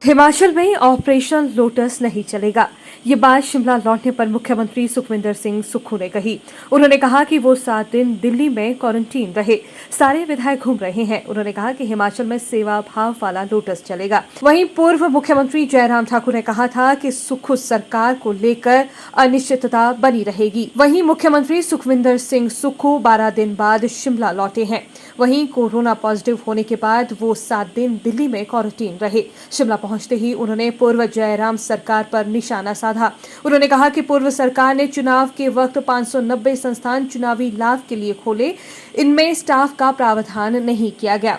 हिमाचल में operation lotus नहीं चलेगा। ये बात शिमला लौटने पर मुख्यमंत्री सुखविंदर सिंह सुक्खू ने कही। उन्होंने कहा कि वो 7 दिन दिल्ली में क्वारंटीन रहे। सारे विधायक घूम रहे हैं। उन्होंने कहा कि हिमाचल में सेवा भाव वाला लोटस चलेगा। वहीं पूर्व मुख्यमंत्री जयराम ठाकुर ने कहा था कि सुक्खू सरकार को लेकर अनिश्चितता बनी रहेगी। वहीं मुख्यमंत्री सुखविंदर सिंह सुक्खू 12 दिन बाद शिमला लौटे हैं। वहीं कोरोना पॉजिटिव होने के बाद वो 7 दिन दिल्ली में क्वारंटीन रहे। शिमला पहुंचते ही उन्होंने पूर्व जयराम सरकार पर निशाना साधा। उन्होंने कहा कि पूर्व सरकार ने चुनाव के वक्त 590 संस्थान चुनावी लाभ के लिए खोले, इनमें स्टाफ का प्रावधान नहीं किया गया।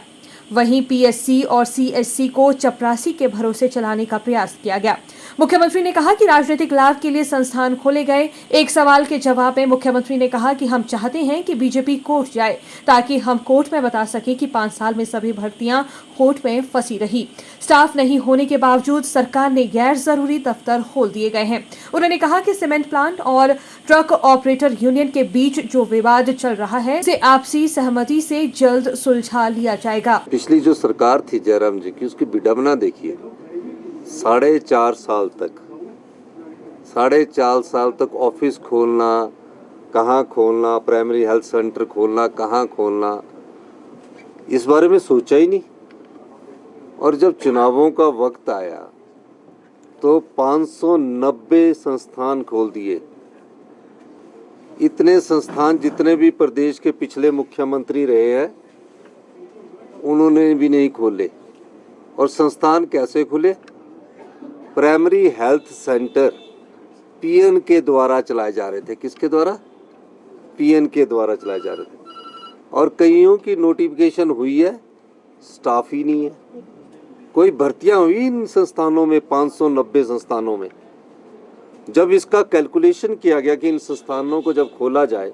वहीं पीएससी और सीएससी को चपरासी के भरोसे चलाने का प्रयास किया गया। मुख्यमंत्री ने कहा कि राजनीतिक लाभ के लिए संस्थान खोले गए। एक सवाल के जवाब में मुख्यमंत्री ने कहा कि हम चाहते हैं कि बीजेपी कोर्ट जाए ताकि हम कोर्ट में बता सकें कि 5 साल में सभी भर्तियां कोर्ट में फंसी रही। स्टाफ नहीं होने के बावजूद सरकार ने गैर जरूरी दफ्तर खोल दिए गए हैं। उन्होंने कहा कि सीमेंट प्लांट और ट्रक ऑपरेटर यूनियन के बीच जो विवाद चल रहा है उसे आपसी सहमति से जल्द सुलझा लिया जाएगा। पिछली जो सरकार थी जयराम जी की, उसकी विडंबना देखिए। 4.5 साल तक ऑफिस खोलना, कहाँ खोलना, प्राइमरी हेल्थ सेंटर खोलना, कहाँ खोलना, इस बारे में सोचा ही नहीं। और जब चुनावों का वक्त आया तो 590 संस्थान खोल दिए। इतने संस्थान जितने भी प्रदेश के पिछले मुख्यमंत्री रहे हैं उन्होंने भी नहीं खोले। और संस्थान कैसे खुले? प्राइमरी हेल्थ सेंटर पीएन के द्वारा चलाए जा रहे थे। किसके द्वारा? पीएन के द्वारा चलाए जा रहे थे। और कईयों की नोटिफिकेशन हुई है, स्टाफ ही नहीं है। कोई भर्तियां हुई इन संस्थानों में, 590 संस्थानों में। जब इसका कैलकुलेशन किया गया कि इन संस्थानों को जब खोला जाए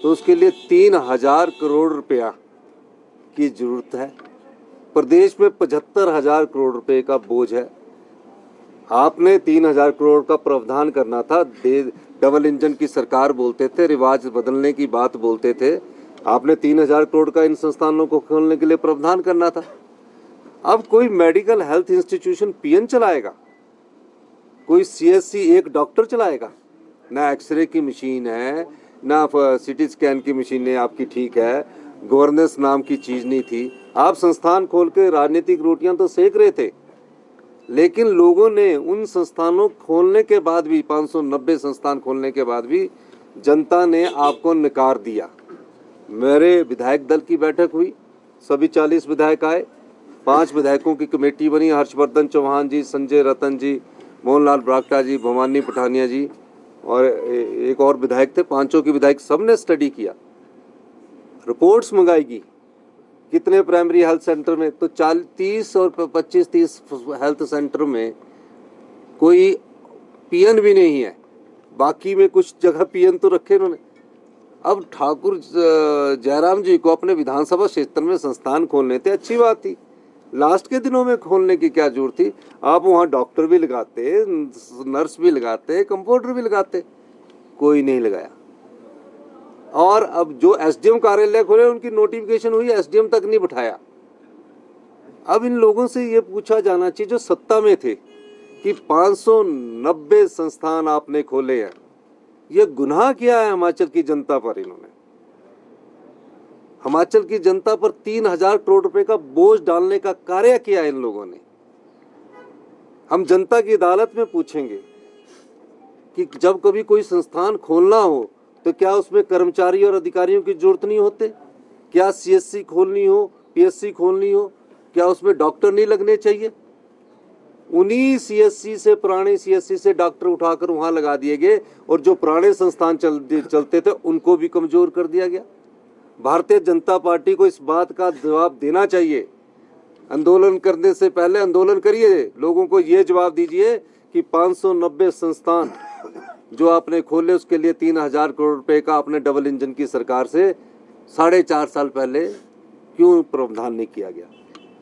तो उसके लिए 3000 करोड़ रुपया की जरूरत है। प्रदेश में 75,000 करोड़ रुपए का बोझ है। आपने 3000 करोड़ का प्रावधान करना था। डबल इंजन की सरकार बोलते थे, रिवाज बदलने की बात बोलते थे। आपने 3000 करोड़ का इन संस्थानों को खोलने के लिए प्रावधान करना था। अब कोई मेडिकल हेल्थ इंस्टीट्यूशन पीएन चलाएगा, कोई सीएससी एक डॉक्टर चलाएगा। ना एक्सरे की मशीन है, ना सिटी स्कैन की मशीन है आपकी, ठीक है, गवर्नेंस नाम की चीज नहीं थी। आप संस्थान खोल के राजनीतिक रोटियां तो सेक रहे थे, लेकिन लोगों ने उन संस्थानों खोलने के बाद भी, 590 संस्थान खोलने के बाद भी जनता ने आपको नकार दिया। मेरे विधायक दल की बैठक हुई, सभी 40 विधायक आए। 5 विधायकों की कमेटी बनी। हर्षवर्धन चौहान जी, संजय रतन जी, मोहनलाल ब्राक्टा जी, भवानी पठानिया जी और एक और विधायक थे। 5 की विधायक सबने स्टडी किया, रिपोर्ट्स मंगाएगी कितने प्राइमरी हेल्थ सेंटर में। तो 30 और 25-30 हेल्थ सेंटर में कोई पीएन भी नहीं है। बाकी में कुछ जगह पीएन तो रखे इन्होंने। अब ठाकुर जयराम जी को अपने विधानसभा क्षेत्र में संस्थान खोलने थे, अच्छी बात थी। लास्ट के दिनों में खोलने की क्या जरूरत थी? आप वहाँ डॉक्टर भी लगाते, नर्स भी लगाते, कंपाउंडर भी लगाते, कोई नहीं लगाया। और अब जो एसडीएम कार्यालय खोले उनकी नोटिफिकेशन हुई, एसडीएम तक नहीं बिठाया। अब इन लोगों से ये पूछा जाना चाहिए जो सत्ता में थे कि 590 संस्थान आपने खोले हैं, ये गुनाह किया है हिमाचल की जनता पर। इन्होंने हिमाचल की जनता पर 3000 करोड़ रुपए का बोझ डालने का कार्य किया इन लोगों ने। हम जनता की अदालत में पूछेंगे कि जब कभी कोई संस्थान खोलना हो तो क्या उसमें कर्मचारी और अधिकारियों की जरूरत नहीं होते? क्या सीएससी खोलनी हो, पीएससी खोलनी हो, क्या उसमें डॉक्टर नहीं लगने चाहिए? उन्हीं सीएससी से, पुराने सीएससी से डॉक्टर उठाकर वहां लगा दिए गए और जो पुराने संस्थान चलते थे उनको भी कमजोर कर दिया गया। भारतीय जनता पार्टी को इस बात का जवाब देना चाहिए। आंदोलन करने से पहले आंदोलन करिए, लोगों को ये जवाब दीजिए कि 590 संस्थान जो आपने खोले उसके लिए 3000 करोड़ रुपए का आपने डबल इंजन की सरकार से 4.5 साल पहले क्यों प्रावधान नहीं किया गया।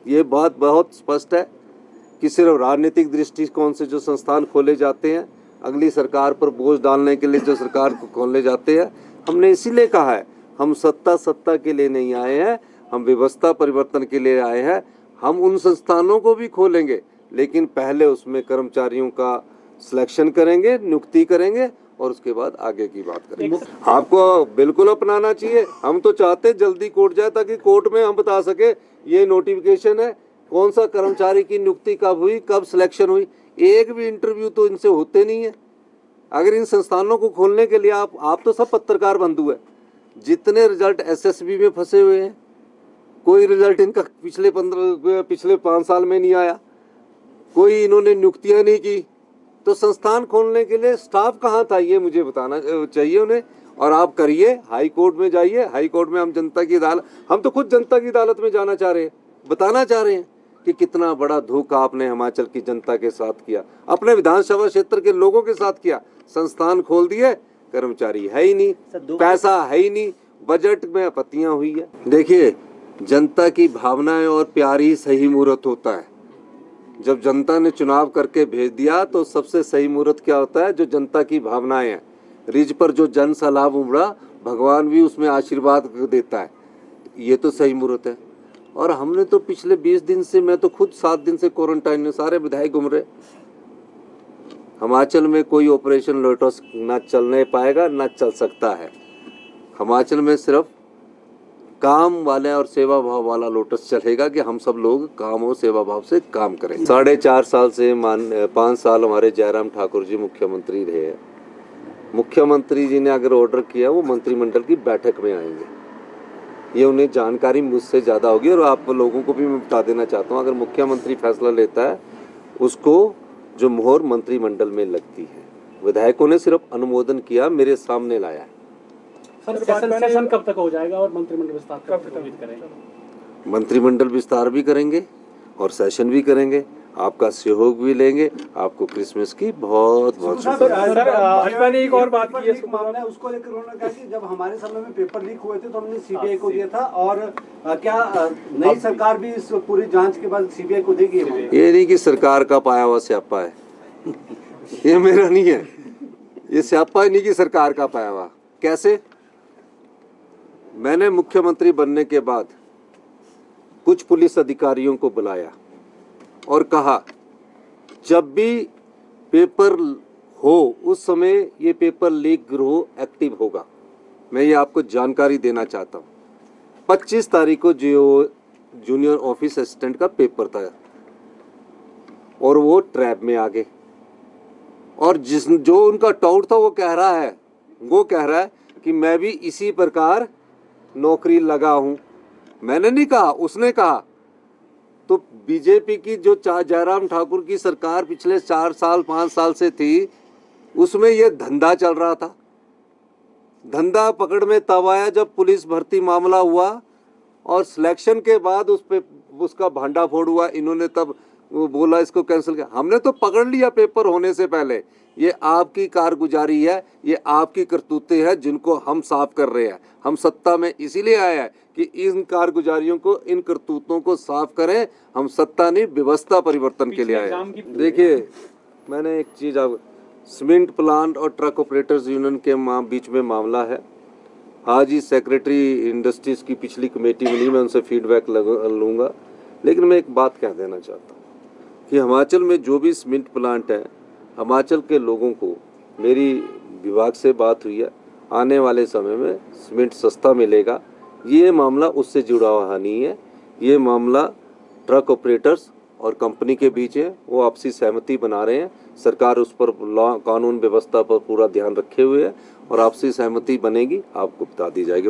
ये बात बहुत स्पष्ट है कि सिर्फ राजनीतिक दृष्टिकोण से जो संस्थान खोले जाते हैं, अगली सरकार पर बोझ डालने के लिए जो सरकार को खोलने जाते हैं। हमने इसीलिए कहा है, हम सत्ता के लिए नहीं आए हैं, हम व्यवस्था परिवर्तन के लिए आए हैं। हम उन संस्थानों को भी खोलेंगे लेकिन पहले उसमें कर्मचारियों का सिलेक्शन करेंगे, नियुक्ति करेंगे और उसके बाद आगे की बात करेंगे। आपको बिल्कुल अपनाना चाहिए। हम तो चाहते जल्दी कोर्ट जाए ताकि कोर्ट में हम बता सके ये नोटिफिकेशन है, कौन सा कर्मचारी की नियुक्ति कब हुई, कब सिलेक्शन हुई। एक भी इंटरव्यू तो इनसे होते नहीं है। अगर इन संस्थानों को खोलने के लिए आप तो सब पत्रकार बंधु है, जितने रिजल्ट एसएसबी में फंसे हुए हैं, कोई रिजल्ट इनका पिछले 5 साल में नहीं आया, कोई इन्होंने नियुक्तियां नहीं की, तो संस्थान खोलने के लिए स्टाफ कहाँ था ये मुझे बताना चाहिए उन्हें। और आप करिए, हाई कोर्ट में जाइए, हाई कोर्ट में हम जनता की अदालत, हम तो खुद जनता की अदालत में जाना चाह रहे हैं, बताना चाह रहे हैं कि कितना बड़ा धोखा आपने हिमाचल की जनता के साथ किया, अपने विधानसभा क्षेत्र के लोगों के साथ किया। संस्थान खोल दिए, कर्मचारी है ही नहीं, पैसा है ही नहीं, बजट में आपत्तियां हुई है। देखिए, जनता की भावनाएं और प्यार ही सही मुहूर्त होता है। जब जनता ने चुनाव करके भेज दिया तो सबसे सही मुहूर्त क्या होता है, जो जनता की भावनाएं हैं। रिज पर जो जन सलाब उमड़ा, भगवान भी उसमें आशीर्वाद देता है, ये तो सही मुहूर्त है। और हमने तो पिछले 20 दिन से, मैं तो खुद 7 दिन से क्वारंटाइन में, सारे विधायक घूम रहे। हिमाचल में कोई ऑपरेशन लोटस ना चलने पाएगा, ना चल सकता है। हिमाचल में सिर्फ काम वाले और सेवा भाव वाला लोटस चलेगा कि हम सब लोग काम और सेवा भाव से काम करें। 4.5 साल से 5 साल हमारे जयराम ठाकुर जी मुख्यमंत्री रहे हैं। मुख्यमंत्री जी ने अगर ऑर्डर किया, वो मंत्रिमंडल की बैठक में आएंगे, ये उन्हें जानकारी मुझसे ज़्यादा होगी। और आप लोगों को भी मैं बता देना चाहता हूँ, अगर मुख्यमंत्री फैसला लेता है, उसको जो मोहर मंत्रिमंडल में लगती है। विधायकों ने सिर्फ अनुमोदन किया, मेरे सामने लाया है। सर, सेशन कब तक हो जाएगा और मंत्रिमंडल विस्तार कब तक उम्मीद करेंगे? मंत्रिमंडल विस्तार भी करेंगे और सेशन भी करेंगे, आपका सहयोग भी लेंगे। आपको क्रिसमस की बहुत बहुत भाजपा ने एक और बात की है, मामला है उसको लेकर उन्होंने कहा कि जब हमारे समय में पेपर लीक हुए थे तो हमने सीबीआई को दिया था, और क्या नई सरकार भी इस पूरी जांच के बाद सीबीआई को देगी? ये नहीं कि सरकार का पाया हुआ स्यापा है ये मेरा नहीं है, ये स्यापा नहीं कि सरकार का पाया हुआ। कैसे? मैंने मुख्यमंत्री बनने के बाद कुछ पुलिस अधिकारियों को बुलाया और कहा, जब भी पेपर हो उस समय ये पेपर लीक गिरोह एक्टिव होगा। मैं ये आपको जानकारी देना चाहता हूँ। 25 तारीख को जो जूनियर ऑफिस असिस्टेंट का पेपर था और वो ट्रैप में आ गए, और जो उनका टाउट था वो कह रहा है कि मैं भी इसी प्रकार नौकरी लगा हूँ। मैंने नहीं कहा, उसने कहा। तो बीजेपी की जो जयराम ठाकुर की सरकार पिछले 4 साल 5 साल से थी, उसमें ये धंधा चल रहा था। धंधा पकड़ में तब आया जब पुलिस भर्ती मामला हुआ और सिलेक्शन के बाद उसका भांडा फोड़ हुआ। इन्होंने तब बोला इसको कैंसिल किया। हमने तो पकड़ लिया पेपर होने से पहले। ये आपकी कारगुजारी है, ये आपकी करतूतें हैं जिनको हम साफ कर रहे हैं। हम सत्ता में इसीलिए आए हैं कि इन कारगुजारियों को, इन करतूतों को साफ करें। हम सत्ता नहीं, व्यवस्था परिवर्तन के लिए आए हैं। देखिए, मैंने एक चीज़, अब सीमेंट प्लांट और ट्रक ऑपरेटर्स यूनियन के बीच में मामला है। आज ही सेक्रेटरी इंडस्ट्रीज की पिछली कमेटी मिली, मैं उनसे फीडबैक लूँगा। लेकिन मैं एक बात कह देना चाहता हूँ कि हिमाचल में जो भी सीमेंट प्लांट है, हिमाचल के लोगों को, मेरी विभाग से बात हुई है, आने वाले समय में सीमेंट सस्ता मिलेगा। ये मामला उससे जुड़ा हुआ नहीं है, ये मामला ट्रक ऑपरेटर्स और कंपनी के बीच है। वो आपसी सहमति बना रहे हैं। सरकार उस पर लॉ कानून व्यवस्था पर पूरा ध्यान रखे हुए है और आपसी सहमति बनेगी, आपको बता दी जाएगी।